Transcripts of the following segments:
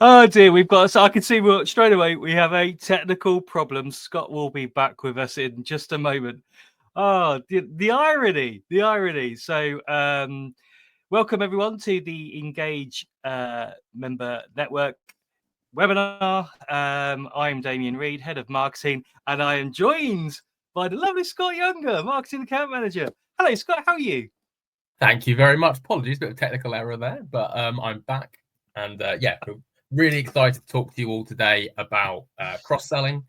Oh dear, we've got. So I can see straight away we have a technical problem. Scott will be back with us in just a moment. Oh, the irony, the irony. So, welcome everyone to the Engage Member Network webinar. I'm Damien Reed, Head of Marketing, and I am joined by the lovely Scott Younger, Marketing Account Manager. Hello, Scott. How are you? Thank you very much. Apologies, bit of technical error there, but I'm back, and yeah, we're really excited to talk to you all today about cross-selling.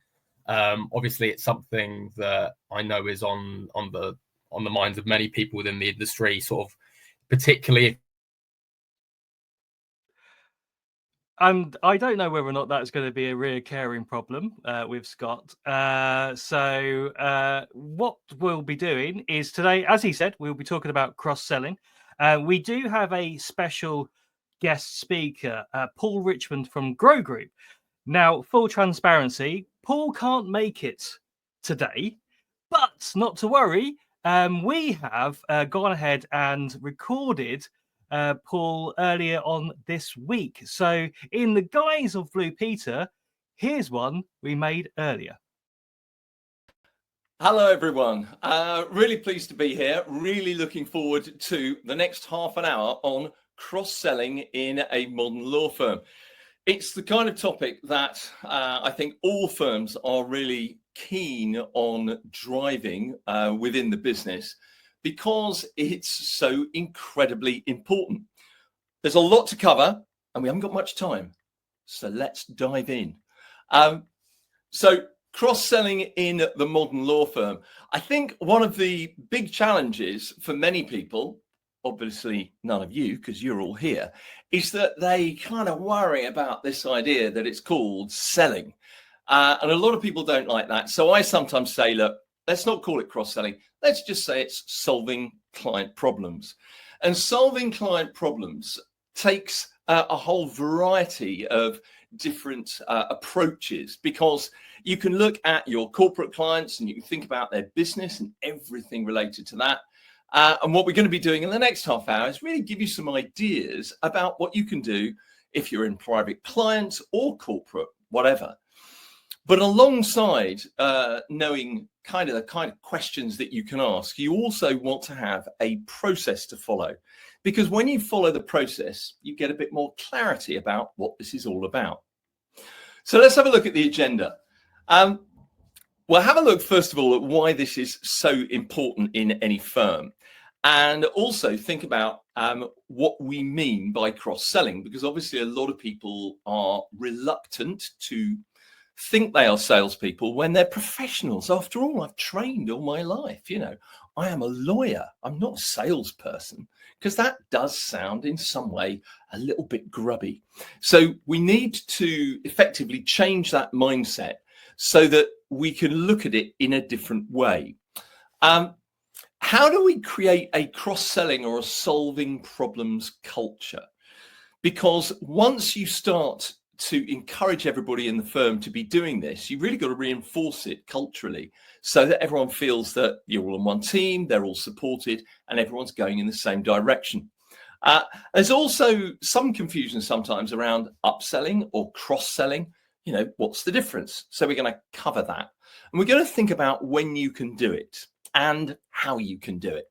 Obviously, it's something that I know is on the minds of many people within the industry, sort of particularly. And I don't know whether or not that's going to be a recurring problem with Scott. So what we'll be doing is today, as he said, we'll be talking about cross-selling. We do have a special guest speaker, Paul Richmond from Grow Group. Now, full transparency, Paul can't make it today, but not to worry. We have gone ahead and recorded Paul earlier on this week. So in the guise of Blue Peter, here's one we made earlier. Hello, everyone. Really pleased to be here. Really looking forward to the next half an hour on cross-selling in a modern law firm. It's the kind of topic that I think all firms are really keen on driving within the business, because it's so incredibly important. There's a lot to cover and we haven't got much time, so let's dive in. So cross-selling in the modern law firm. I think one of the big challenges for many people, obviously none of you because you're all here, is that they kind of worry about this idea that it's called selling. And a lot of people don't like that. So I sometimes say, look, let's not call it cross-selling. Let's just say it's solving client problems. And solving client problems takes a whole variety of different approaches, because you can look at your corporate clients and you can think about their business and everything related to that. And what we're going to be doing in the next half hour is really give you some ideas about what you can do if you're in private clients or corporate, whatever. But alongside knowing the kind of questions that you can ask, you also want to have a process to follow, because when you follow the process, you get a bit more clarity about what this is all about. So let's have a look at the agenda. We'll have a look, first of all, at why this is so important in any firm, and also think about what we mean by cross-selling, because obviously a lot of people are reluctant to think they are salespeople when they're professionals. After all, I've trained all my life. You know, I am a lawyer. I'm not a salesperson, because that does sound in some way a little bit grubby. So we need to effectively change that mindset so that we can look at it in a different way. How do we create a cross-selling or a solving problems culture? Because once you start to encourage everybody in the firm to be doing this, you really got to reinforce it culturally so that everyone feels that you're all on one team, they're all supported, and everyone's going in the same direction. There's also some confusion sometimes around upselling or cross-selling. You know, what's the difference? So we're going to cover that. And we're going to think about when you can do it and how you can do it.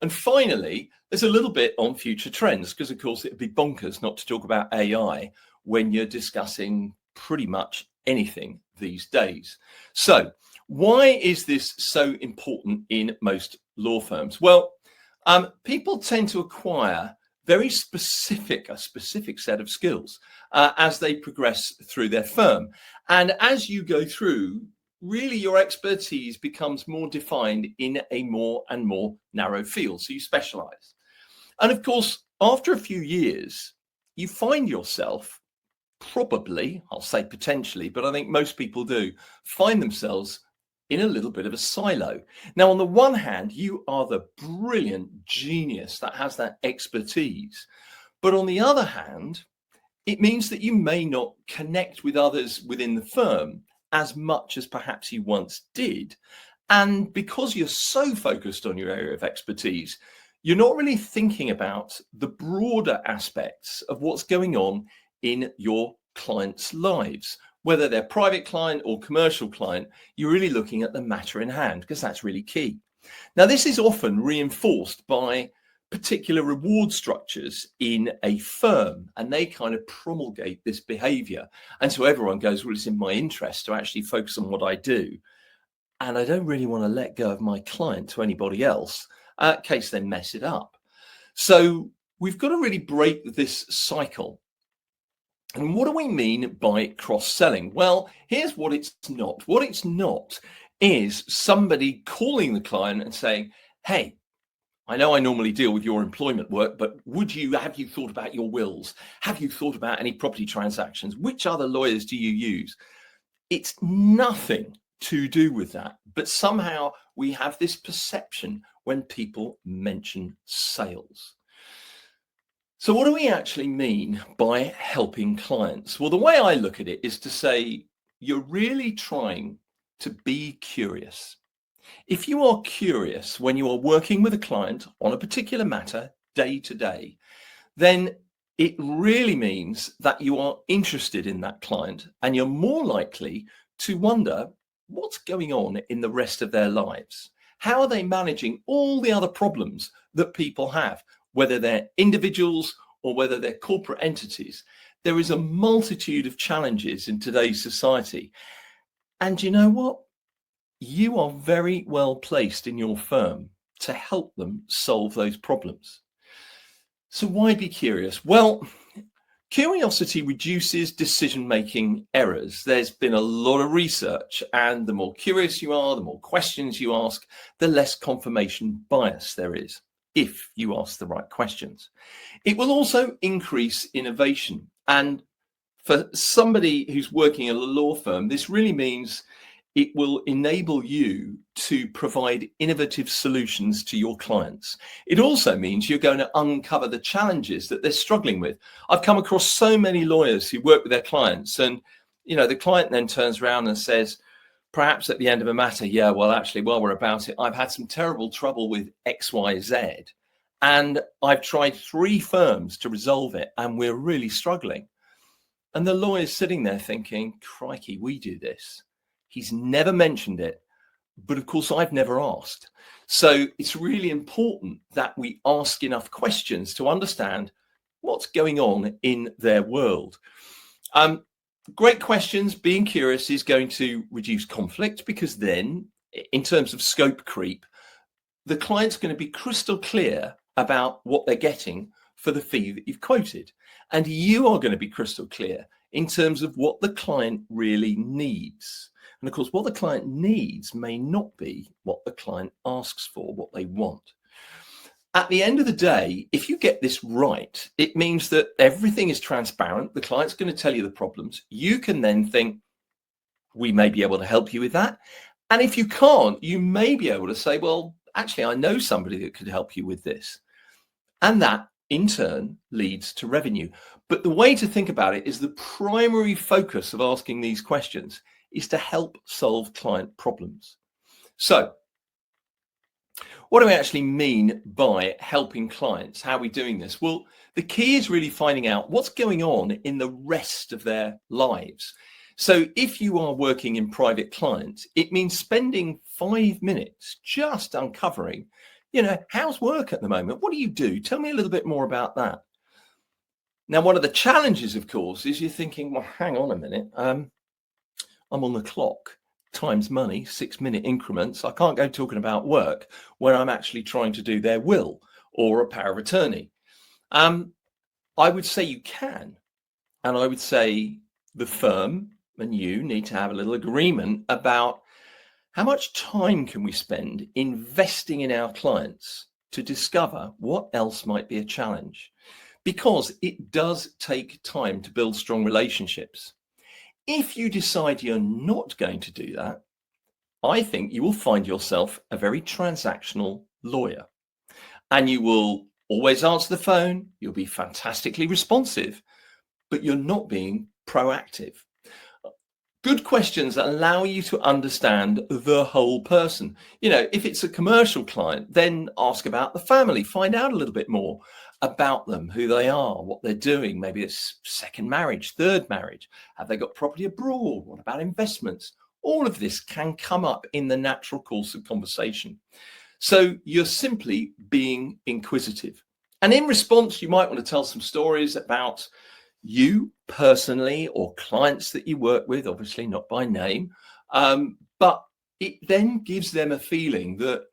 And finally, there's a little bit on future trends, because of course it'd be bonkers not to talk about AI when you're discussing pretty much anything these days. So why is this so important in most law firms? Well, people tend to acquire a specific set of skills as they progress through their firm. And as you go through, really your expertise becomes more defined in a more and more narrow field. So you specialize. And of course, after a few years, you find yourself probably, I'll say potentially, but I think most people do, find themselves in a little bit of a silo. Now, on the one hand, you are the brilliant genius that has that expertise. But on the other hand, it means that you may not connect with others within the firm as much as perhaps you once did. And because you're so focused on your area of expertise, you're not really thinking about the broader aspects of what's going on in your clients' lives. Whether they're private client or commercial client, you're really looking at the matter in hand, because that's really key. Now, this is often reinforced by particular reward structures in a firm, and they kind of promulgate this behavior. And so everyone goes, well, it's in my interest to actually focus on what I do. And I don't really want to let go of my client to anybody else in case they mess it up. So we've got to really break this cycle. And what do we mean by cross-selling? Well, here's what it's not. What it's not is somebody calling the client and saying, hey, I know I normally deal with your employment work, but have you thought about your wills? Have you thought about any property transactions? Which other lawyers do you use? It's nothing to do with that. But somehow we have this perception when people mention sales. So what do we actually mean by helping clients? Well, the way I look at it is to say, you're really trying to be curious. If you are curious when you are working with a client on a particular matter day to day, then it really means that you are interested in that client, and you're more likely to wonder what's going on in the rest of their lives. How are they managing all the other problems that people have? Whether they're individuals or whether they're corporate entities, there is a multitude of challenges in today's society. And you know what? You are very well placed in your firm to help them solve those problems. So why be curious? Well, curiosity reduces decision-making errors. There's been a lot of research, and the more curious you are, the more questions you ask, the less confirmation bias there is, if you ask the right questions. It will also increase innovation. And for somebody who's working at a law firm, this really means it will enable you to provide innovative solutions to your clients. It also means you're going to uncover the challenges that they're struggling with. I've come across so many lawyers who work with their clients, and the client then turns around and says, perhaps at the end of a matter, yeah, well, actually, while we're about it, I've had some terrible trouble with XYZ, and I've tried 3 firms to resolve it, and we're really struggling. And the lawyer's sitting there thinking, crikey, we do this. He's never mentioned it, but of course, I've never asked. So it's really important that we ask enough questions to understand what's going on in their world. Great questions. Being curious is going to reduce conflict, because then, in terms of scope creep, the client's going to be crystal clear about what they're getting for the fee that you've quoted. And you are going to be crystal clear in terms of what the client really needs. And of course, what the client needs may not be what the client asks for, what they want. At the end of the day, if you get this right, it means that everything is transparent. The client's going to tell you the problems. You can then think, we may be able to help you with that. And if you can't, you may be able to say, well, actually, I know somebody that could help you with this. And that in turn leads to revenue. But the way to think about it is the primary focus of asking these questions is to help solve client problems. So what do we actually mean by helping clients? How are we doing this? Well, the key is really finding out what's going on in the rest of their lives. So if you are working in private clients, it means spending 5 minutes just uncovering, how's work at the moment? What do you do? Tell me a little bit more about that. Now, one of the challenges, of course, is you're thinking, well, hang on a minute. I'm on the clock. Time's money, 6-minute increments. I can't go talking about work when I'm actually trying to do their will or a power of attorney. I would say you can. And I would say the firm and you need to have a little agreement about how much time can we spend investing in our clients to discover what else might be a challenge, because it does take time to build strong relationships. If you decide you're not going to do that, I think you will find yourself a very transactional lawyer, and you will always answer the phone. You'll be fantastically responsive, but you're not being proactive. Good questions allow you to understand the whole person. If it's a commercial client, then ask about the family, find out a little bit more about them, who they are, what they're doing. Maybe it's second marriage, third marriage. Have they got property abroad? What about investments? All of this can come up in the natural course of conversation. So you're simply being inquisitive. And in response, you might want to tell some stories about you personally or clients that you work with, obviously not by name, but it then gives them a feeling that,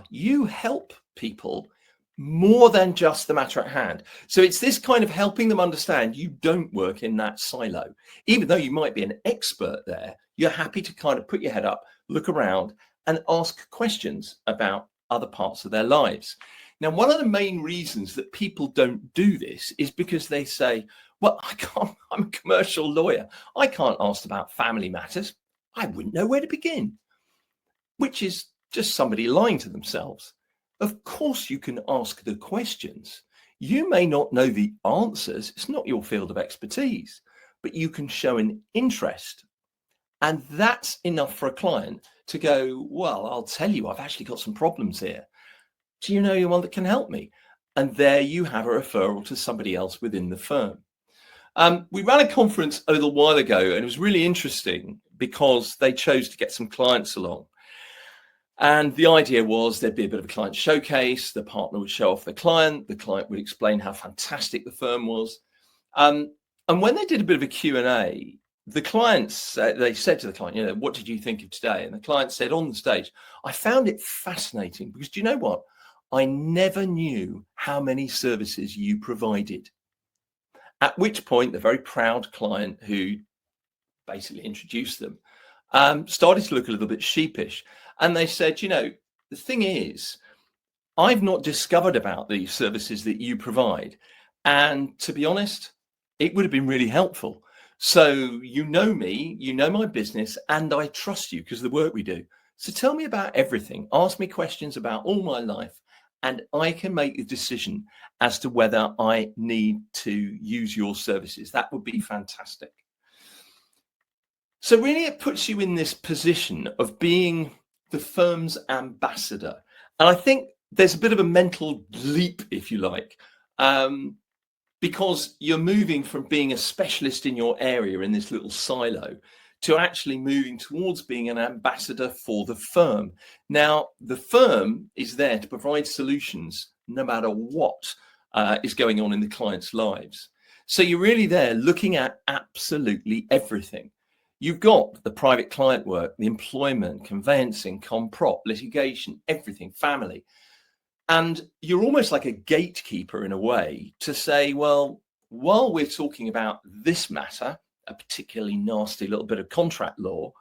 you help people more than just the matter at hand. So it's this kind of helping them understand you don't work in that silo. Even though you might be an expert there, you're happy to kind of put your head up, look around and ask questions about other parts of their lives. Now, one of the main reasons that people don't do this is because they say, well, I'm a commercial lawyer. I can't ask about family matters. I wouldn't know where to begin, which is just somebody lying to themselves. Of course, you can ask the questions. You may not know the answers. It's not your field of expertise, but you can show an interest. And that's enough for a client to go, well, I'll tell you, I've actually got some problems here. Do you know anyone that can help me? And there you have a referral to somebody else within the firm. We ran a conference a little while ago, and it was really interesting because they chose to get some clients along. And the idea was there'd be a bit of a client showcase. The partner would show off the client would explain how fantastic the firm was. And when they did a bit of a Q&A, the clients, they said to the client, what did you think of today? And the client said on the stage, I found it fascinating because do you know what? I never knew how many services you provided. At which point, the very proud client who basically introduced them started to look a little bit sheepish. And they said, the thing is, I've not discovered about these services that you provide. And to be honest, it would have been really helpful. So you know me, you know my business, and I trust you because of the work we do. So tell me about everything. Ask me questions about all my life, and I can make a decision as to whether I need to use your services. That would be fantastic. So really, it puts you in this position of being the firm's ambassador. And I think there's a bit of a mental leap, if you like, because you're moving from being a specialist in your area in this little silo to actually moving towards being an ambassador for the firm. Now, the firm is there to provide solutions no matter what is going on in the client's lives. So you're really there looking at absolutely everything. You've got the private client work, the employment, conveyancing, comprop, litigation, everything, family. And you're almost like a gatekeeper in a way to say, well, while we're talking about this matter, a particularly nasty little bit of contract law,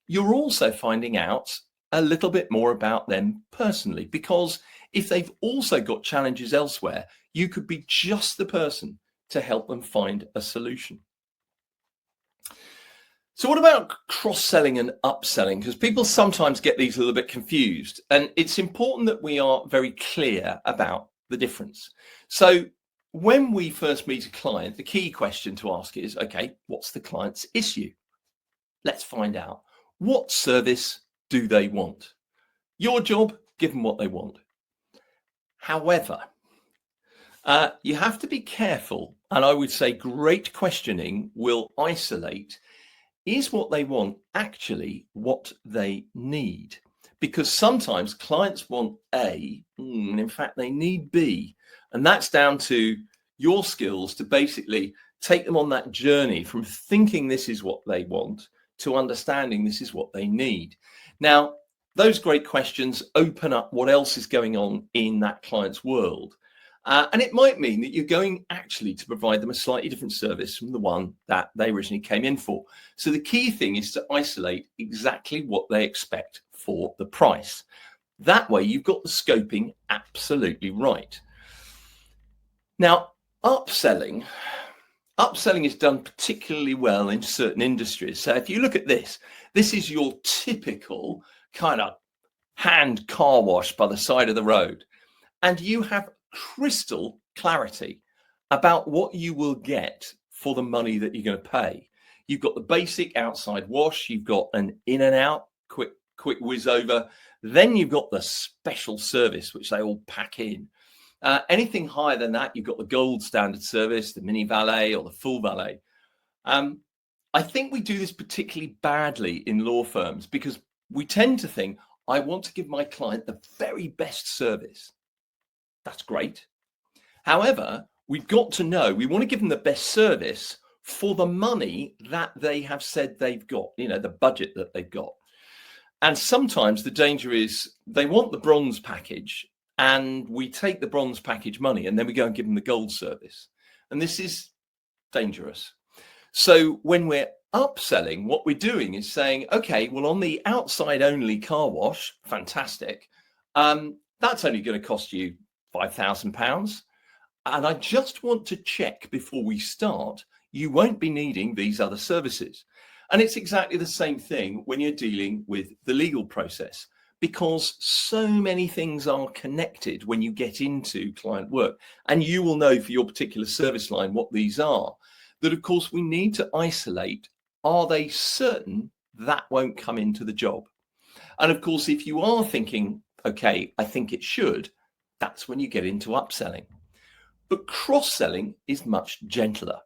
you're also finding out a little bit more about them personally, because if they've also got challenges elsewhere, you could be just the person to help them find a solution. So what about cross-selling and upselling? Because people sometimes get these a little bit confused, and it's important that we are very clear about the difference. So when we first meet a client, the key question to ask is, okay, what's the client's issue? Let's find out. What service do they want? Your job, give them what they want. However, you have to be careful, and I would say great questioning will isolate, is what they want actually what they need? Because sometimes clients want A, and in fact they need B, and that's down to your skills to basically take them on that journey from thinking this is what they want to understanding this is what they need. Now, those great questions open up what else is going on in that client's world. And it might mean that you're going actually to provide them a slightly different service from the one that they originally came in for. So the key thing is to isolate exactly what they expect for the price. That way you've got the scoping absolutely right. Now, upselling is done particularly well in certain industries. So if you look at this is your typical kind of hand car wash by the side of the road. And you have crystal clarity about what you will get for the money that you're going to pay. You've got the basic outside wash, you've got an in and out, quick whiz over. Then you've got the special service, which they all pack in. Anything higher than that, you've got the gold standard service, the mini valet or the full valet. I think we do this particularly badly in law firms because we tend to think, I want to give my client the very best service. That's great. However, we've got to know, we want to give them the best service for the money that they have said they've got, the budget that they've got. And sometimes the danger is they want the bronze package and we take the bronze package money and then we go and give them the gold service. And this is dangerous. So when we're upselling, what we're doing is saying, okay, well, on the outside only car wash, fantastic. That's only going to cost you £5,000. And I just want to check before we start, you won't be needing these other services. And it's exactly the same thing when you're dealing with the legal process, because so many things are connected when you get into client work. And you will know for your particular service line what these are, that of course we need to isolate. Are they certain that won't come into the job? And of course, if you are thinking, okay, I think it should, that's when you get into upselling. But cross-selling is much gentler.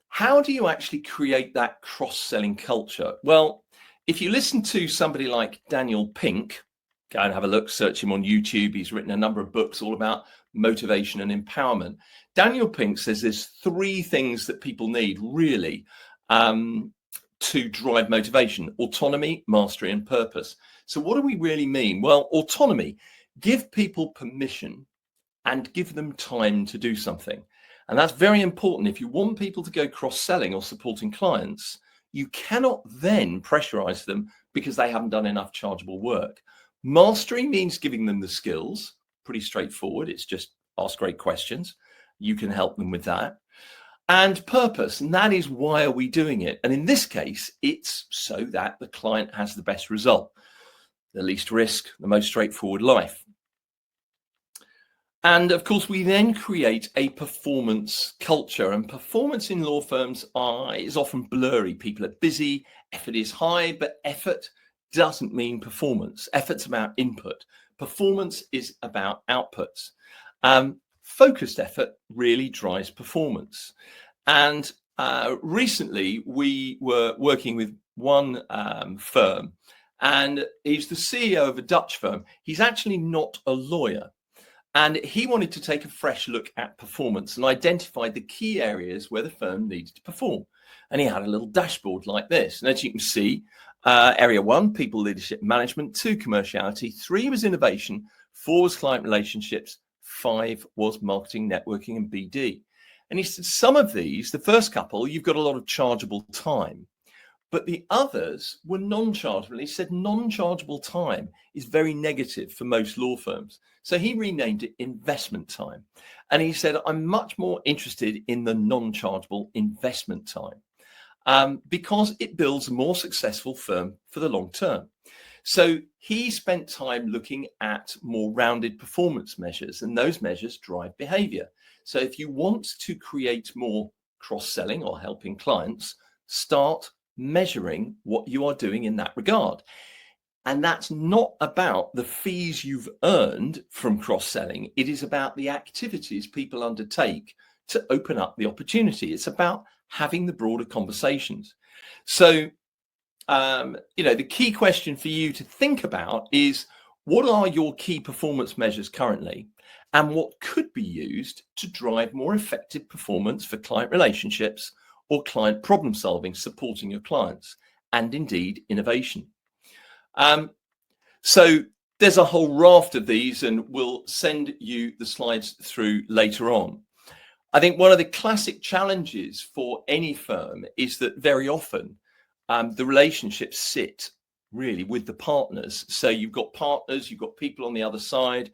How do you actually create that cross-selling culture? Well, if you listen to somebody like Daniel Pink, go and have a look, search him on YouTube. He's written a number of books all about motivation and empowerment. Daniel Pink says there's 3 things that people need really to drive motivation: autonomy, mastery, and purpose. So what do we really mean? Well, autonomy, give people permission and give them time to do something. And that's very important. If you want people to go cross-selling or supporting clients, you cannot then pressurize them because they haven't done enough chargeable work. Mastery means giving them the skills, pretty straightforward. It's just ask great questions. You can help them with that. And purpose, and that is why are we doing it? And in this case, it's so that the client has the best result, the least risk, the most straightforward life. And of course, we then create a performance culture, and performance in law firms is often blurry. People are busy, effort is high, but effort doesn't mean performance. Effort's about input. Performance is about outputs. Focused effort really drives performance. And recently we were working with one firm, and he's the CEO of a Dutch firm. He's actually not a lawyer. And he wanted to take a fresh look at performance and identified the key areas where the firm needed to perform. And he had a little dashboard like this. And as you can see, area 1, people, leadership, management; 2, commerciality; 3 was innovation; 4 was client relationships; 5 was marketing, networking, and BD. And he said some of these, the first couple, you've got a lot of chargeable time, but the others were non-chargeable. He said non-chargeable time is very negative for most law firms. So he renamed it investment time. And he said, I'm much more interested in the non-chargeable investment time because it builds a more successful firm for the long term. So he spent time looking at more rounded performance measures, and those measures drive behavior. So if you want to create more cross-selling or helping clients, start measuring what you are doing in that regard. And that's not about the fees you've earned from cross-selling. It is about the activities people undertake to open up the opportunity. It's about having the broader conversations. So, the key question for you to think about is, what are your key performance measures currently, and what could be used to drive more effective performance for client relationships or client problem solving, supporting your clients, and indeed innovation. So there's a whole raft of these, and we'll send you the slides through later on. I think one of the classic challenges for any firm is that very often the relationships sit really with the partners. So you've got partners, you've got people on the other side,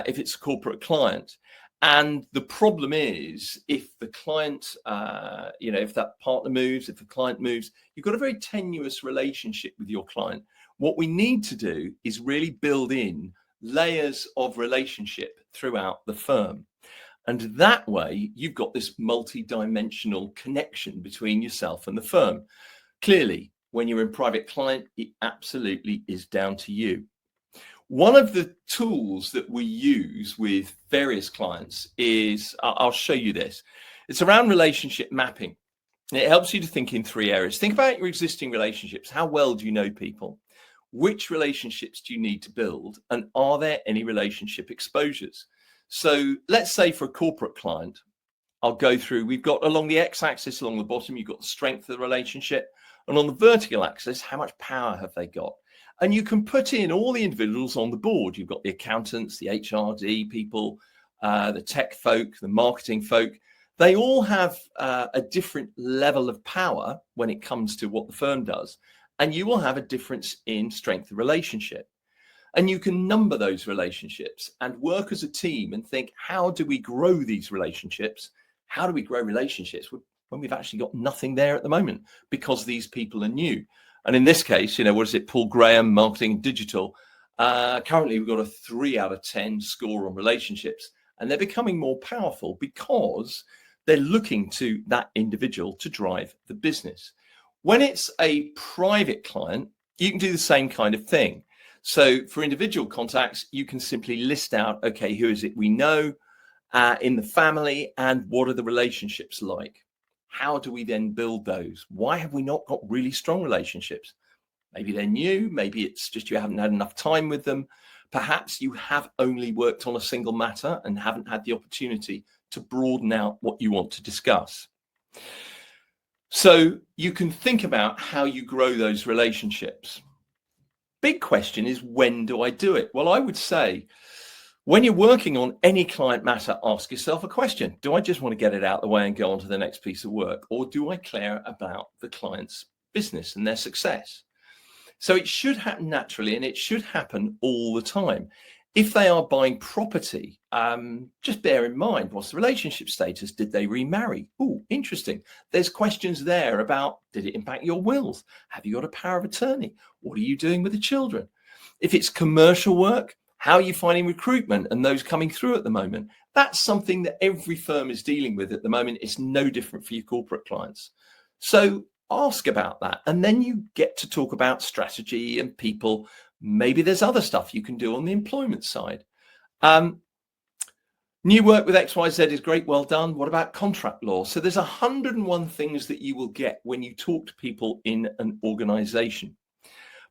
if it's a corporate client. And the problem is, if the client, if that partner moves, if the client moves, you've got a very tenuous relationship with your client. What we need to do is really build in layers of relationship throughout the firm. And that way, you've got this multi-dimensional connection between yourself and the firm. Clearly, when you're in private client, it absolutely is down to you. One of the tools that we use with various clients is, I'll show you this. It's around relationship mapping. And it helps you to think in three areas. Think about your existing relationships. How well do you know people? Which relationships do you need to build? And are there any relationship exposures? So let's say for a corporate client, I'll go through, we've got along the x-axis, along the bottom, you've got the strength of the relationship. And on the vertical axis, how much power have they got? And you can put in all the individuals on the board. You've got the accountants, the HRD people, the tech folk, the marketing folk. They all have a different level of power when it comes to what the firm does. And you will have a difference in strength of relationship. And you can number those relationships and work as a team and think, how do we grow these relationships? How do we grow relationships when we've actually got nothing there at the moment because these people are new? And in this case, what is it? Paul Graham, marketing and digital. Currently, we've got a 3 out of 10 score on relationships, and they're becoming more powerful because they're looking to that individual to drive the business. When it's a private client, you can do the same kind of thing. So for individual contacts, you can simply list out, okay, who is it we know in the family, and what are the relationships like? How do we then build those? Why have we not got really strong relationships? Maybe they're new. Maybe it's just you haven't had enough time with them. Perhaps you have only worked on a single matter and haven't had the opportunity to broaden out what you want to discuss. So you can think about how you grow those relationships. Big question is, when do I do it? Well, I would say when you're working on any client matter, ask yourself a question. Do I just want to get it out of the way and go on to the next piece of work? Or do I care about the client's business and their success? So it should happen naturally, and it should happen all the time. If they are buying property, just bear in mind, what's the relationship status? Did they remarry? Oh, interesting. There's questions there about, did it impact your wills? Have you got a power of attorney? What are you doing with the children? If it's commercial work, how are you finding recruitment and those coming through at the moment? That's something that every firm is dealing with at the moment. It's no different for your corporate clients. So ask about that. And then you get to talk about strategy and people. Maybe there's other stuff you can do on the employment side. New work with XYZ is great. Well done. What about contract law? So there's 101 things that you will get when you talk to people in an organization.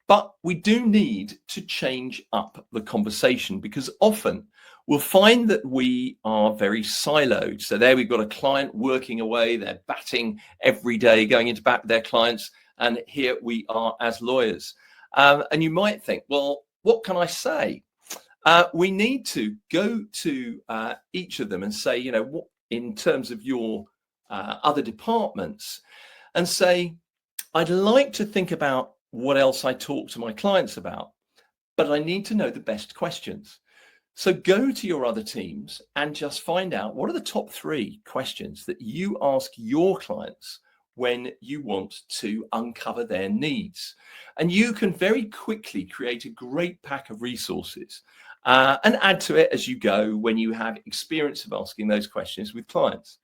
But we do need to change up the conversation, because often we'll find that we are very siloed. So there we've got a client working away. They're batting every day, going into bat with their clients. And here we are as lawyers. And you might think, well, what can I say? We need to go to each of them and say, what in terms of your other departments, and say, I'd like to think about what else I talk to my clients about, but I need to know the best questions. So go to your other teams and just find out, what are the top 3 questions that you ask your clients when you want to uncover their needs. And you can very quickly create a great pack of resources and add to it as you go when you have experience of asking those questions with clients.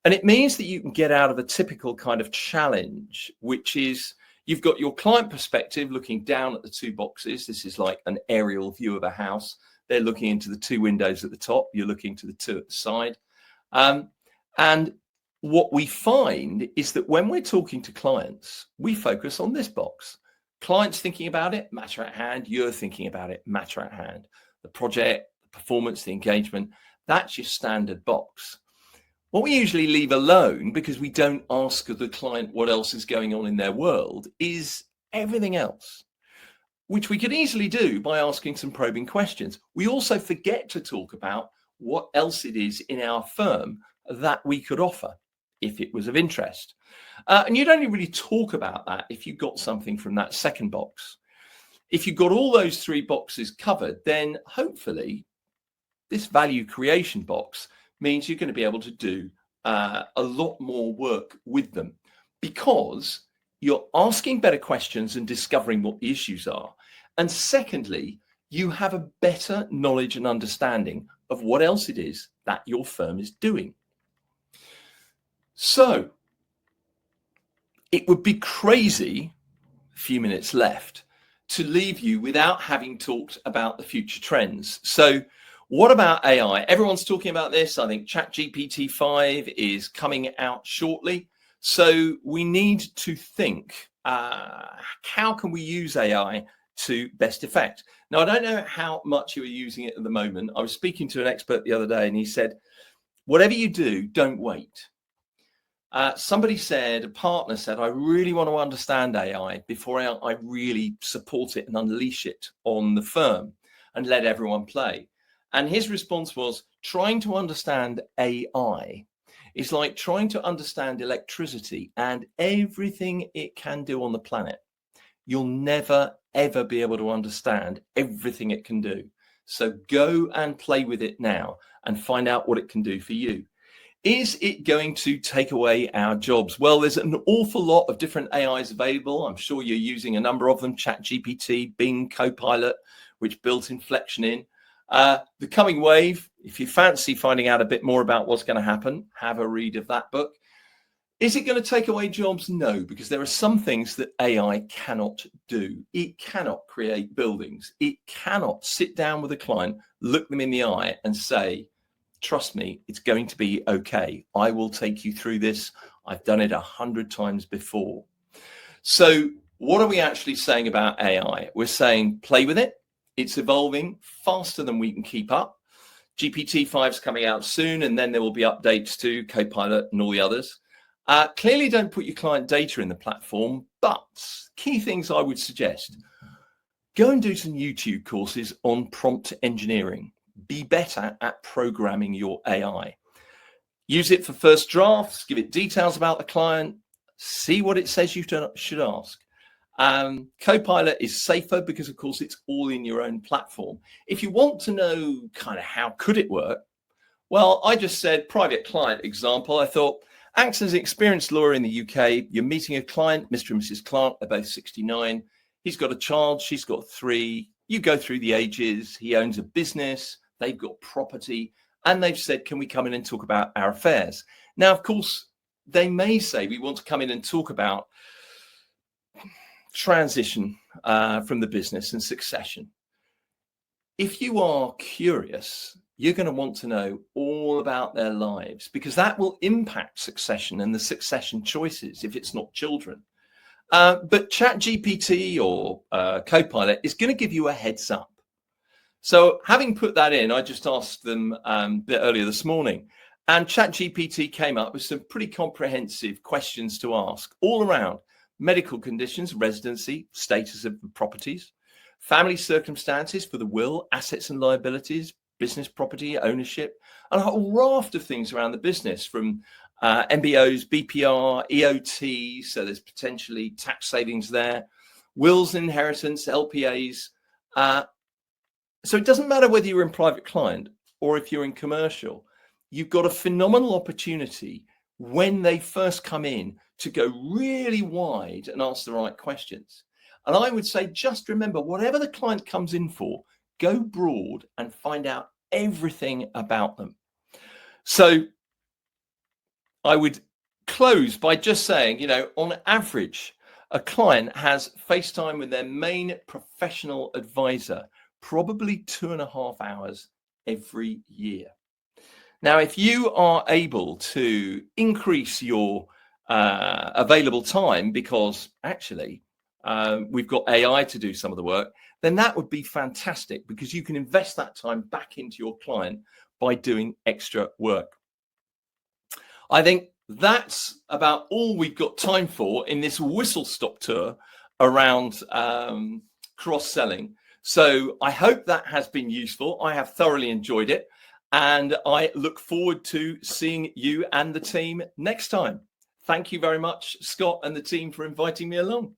And it means that you can get out of a typical kind of challenge, which is you've got your client perspective looking down at the two boxes. This is like an aerial view of a house. They're looking into the two windows at the top. You're looking to the two at the side. And what we find is that when we're talking to clients, we focus on this box. Clients thinking about it, matter at hand. You're thinking about it, matter at hand. The project, the performance, the engagement, that's your standard box. What we usually leave alone, because we don't ask the client what else is going on in their world, is everything else, which we could easily do by asking some probing questions. We also forget to talk about what else it is in our firm that we could offer if it was of interest. And you'd only really talk about that if you got something from that second box. If you've got all those three boxes covered, then hopefully this value creation box means you're going to be able to do a lot more work with them, because you're asking better questions and discovering what the issues are. And secondly, you have a better knowledge and understanding of what else it is that your firm is doing. So it would be crazy, a few minutes left, to leave you without having talked about the future trends. So what about AI? Everyone's talking about this. I think ChatGPT 5 is coming out shortly. So we need to think, how can we use AI to best effect? Now, I don't know how much you are using it at the moment. I was speaking to an expert the other day and he said, whatever you do, don't wait. Somebody said, a partner said, I really want to understand AI before I really support it and unleash it on the firm and let everyone play. And his response was, trying to understand AI is like trying to understand electricity and everything it can do on the planet. You'll never, ever be able to understand everything it can do. So go and play with it now and find out what it can do for you. Is it going to take away our jobs? Well, there's an awful lot of different AIs available. I'm sure you're using a number of them, ChatGPT, Bing, Copilot, which built inflection in. The Coming Wave, if you fancy finding out a bit more about what's going to happen, have a read of that book. Is it going to take away jobs? No, because there are some things that AI cannot do. It cannot create buildings. It cannot sit down with a client, look them in the eye and say, trust me, it's going to be okay. I will take you through this. I've done it 100 times before. So what are we actually saying about AI? We're saying play with it. It's evolving faster than we can keep up. GPT-5 is coming out soon, and then there will be updates to Copilot and all the others. Clearly don't put your client data in the platform, but key things I would suggest. Go and do some YouTube courses on prompt engineering. Be better at programming your AI. Use it for first drafts, give it details about the client, see what it says you should ask. Copilot is safer because, of course, it's all in your own platform. If you want to know kind of how could it work, well, I just said private client example. I thought, acts as an experienced lawyer in the UK, you're meeting a client, Mr. and Mrs. Clark, they're both 69. He's got a child, she's got 3. You go through the ages, he owns a business, they've got property, and they've said, can we come in and talk about our affairs? Now, of course, they may say, we want to come in and talk about transition from the business and succession. If you are curious, you're going to want to know all about their lives, because that will impact succession and the succession choices if it's not children. But ChatGPT or Copilot is going to give you a heads up. So having put that in, I just asked them a bit earlier this morning, and ChatGPT came up with some pretty comprehensive questions to ask all around medical conditions, residency, status of the properties, family circumstances for the will, assets and liabilities, business property, ownership, and a whole raft of things around the business, from MBOs, BPR, EOT, so there's potentially tax savings there, wills and inheritance, LPAs. So it doesn't matter whether you're in private client or if you're in commercial, you've got a phenomenal opportunity when they first come in to go really wide and ask the right questions. And I would say, just remember, whatever the client comes in for, go broad and find out everything about them. So I would close by just saying, you know, on average, a client has FaceTime with their main professional advisor, probably 2.5 hours every year. Now, if you are able to increase your available time, because actually we've got AI to do some of the work, then that would be fantastic, because you can invest that time back into your client by doing extra work. I think that's about all we've got time for in this whistle-stop tour around cross-selling. So I hope that has been useful. I have thoroughly enjoyed it, and I look forward to seeing you and the team next time. Thank you very much, Scott and the team, for inviting me along.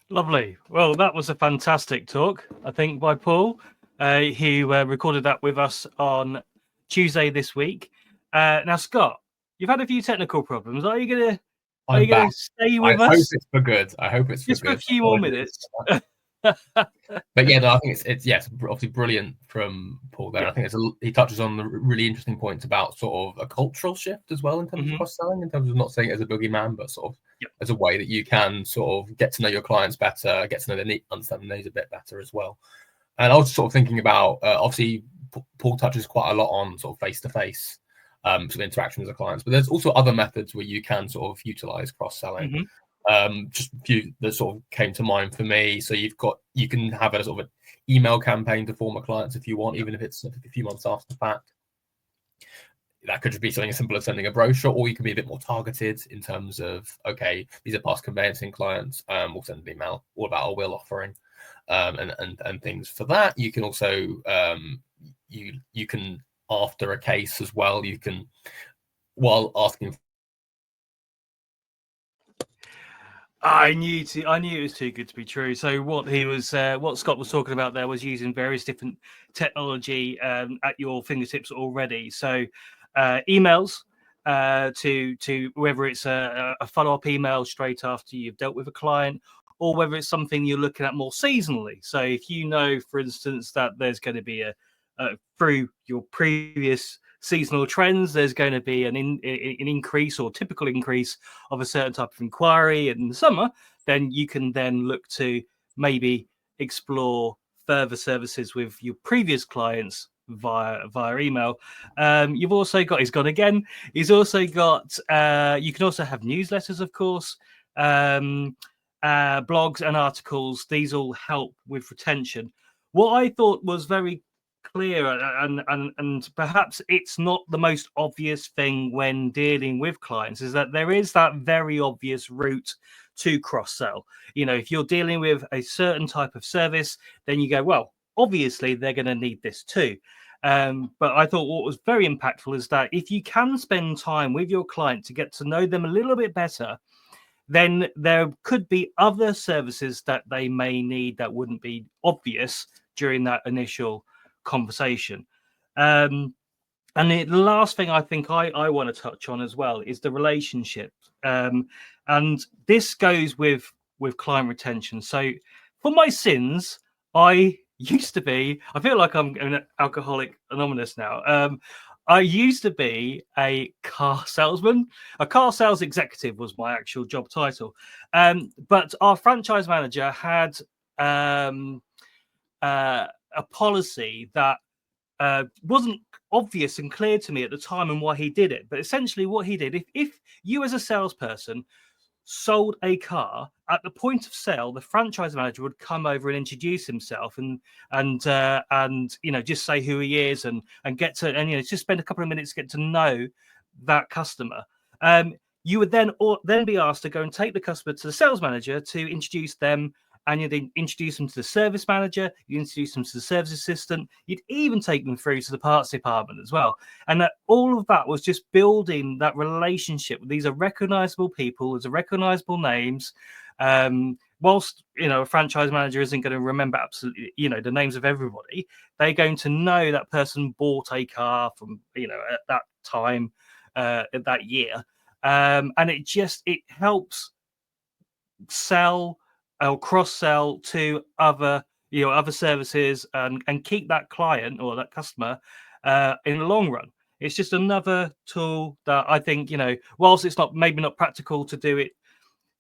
Lovely. Well, that was a fantastic talk, I think, by Paul. He recorded that with us on Tuesday this week. Now, Scott, you've had a few technical problems. Are you going to stay with us? I hope it's for good. I hope it's for just good. For a few more minutes. But yeah, no, I think it's yes, obviously brilliant from Paul there. Yeah. I think he touches on the really interesting points about sort of a cultural shift as well in terms of cross-selling, in terms of not saying it as a boogeyman, but sort of as a way that you can sort of get to know your clients better, get to know their needs, understand their needs a bit better as well. And I was sort of thinking about, obviously, Paul touches quite a lot on sort of face-to-face sort of interaction with the clients, but there's also other methods where you can sort of utilize cross-selling. Just a few that sort of came to mind for me. So you can have a sort of an email campaign to former clients if you want, even if it's a few months after the fact. That could just be something as simple as sending a brochure, or you can be a bit more targeted in terms of, okay, these are past conveyancing clients. We'll send an email all about our will offering, and things for that. You can also you can, after a case as well, you can, while asking. I knew it was too good to be true. So what Scott was talking about there was using various different technology at your fingertips already. So emails to whether it's a follow-up email straight after you've dealt with a client, or whether it's something you're looking at more seasonally. So if you know, for instance, that there's going to be through your previous seasonal trends, there's going to be an increase or typical increase of a certain type of inquiry in the summer, then you can then look to maybe explore further services with your previous clients via email. You've also got, he's gone again. He's also got, you can also have newsletters, of course, blogs and articles. These all help with retention. What I thought was very clear, and perhaps it's not the most obvious thing when dealing with clients, is that there is that very obvious route to cross-sell. You know, if you're dealing with a certain type of service, then you go, well, obviously they're going to need this too. But I thought what was very impactful is that if you can spend time with your client to get to know them a little bit better, then there could be other services that they may need that wouldn't be obvious during that initial conversation. And the last thing I think I want to touch on as well is the relationship. And this goes with client retention. So for my sins, I used to be, I feel like I'm an alcoholic anonymous now. I used to be a car salesman. A car sales executive was my actual job title. But our franchise manager had a policy that wasn't obvious and clear to me at the time and why he did it. But essentially what he did, if you as a salesperson sold a car, at the point of sale, the franchise manager would come over and introduce himself and you know, just say who he is and get to, and you know, just spend a couple of minutes to get to know that customer. You would then be asked to go and take the customer to the sales manager to introduce them, and you'd introduce them to the service manager, you introduce them to the service assistant, you'd even take them through to the parts department as well. And that all of that was just building that relationship. These are recognizable people, these are recognizable names. Whilst, you know, a franchise manager isn't going to remember absolutely, you know, the names of everybody, they're going to know that person bought a car from, you know, at that time. that year, and it helps sell or cross sell to other services and keep that client or that customer in the long run. It's just another tool that I think, whilst it's maybe not practical to do it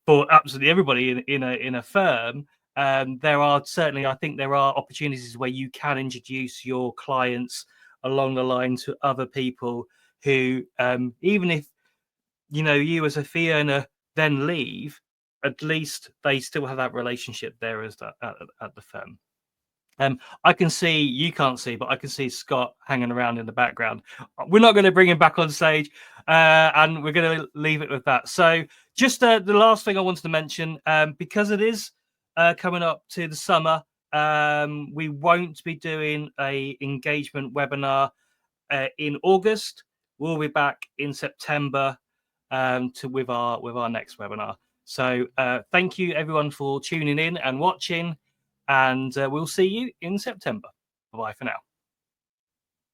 for absolutely everybody in a firm, there are certainly, I think there are opportunities where you can introduce your clients along the line to other people who, even if you as a fee earner then leave, at least they still have that relationship there as at the firm. I can see, you can't see, but I can see Scott hanging around in the background. We're not going to bring him back on stage, and we're going to leave it with that. So just the last thing I wanted to mention, because it is coming up to the summer, we won't be doing a engagement webinar in August. We'll be back in September with our next webinar. So thank you everyone for tuning in and watching, and we'll see you in September. Bye for now.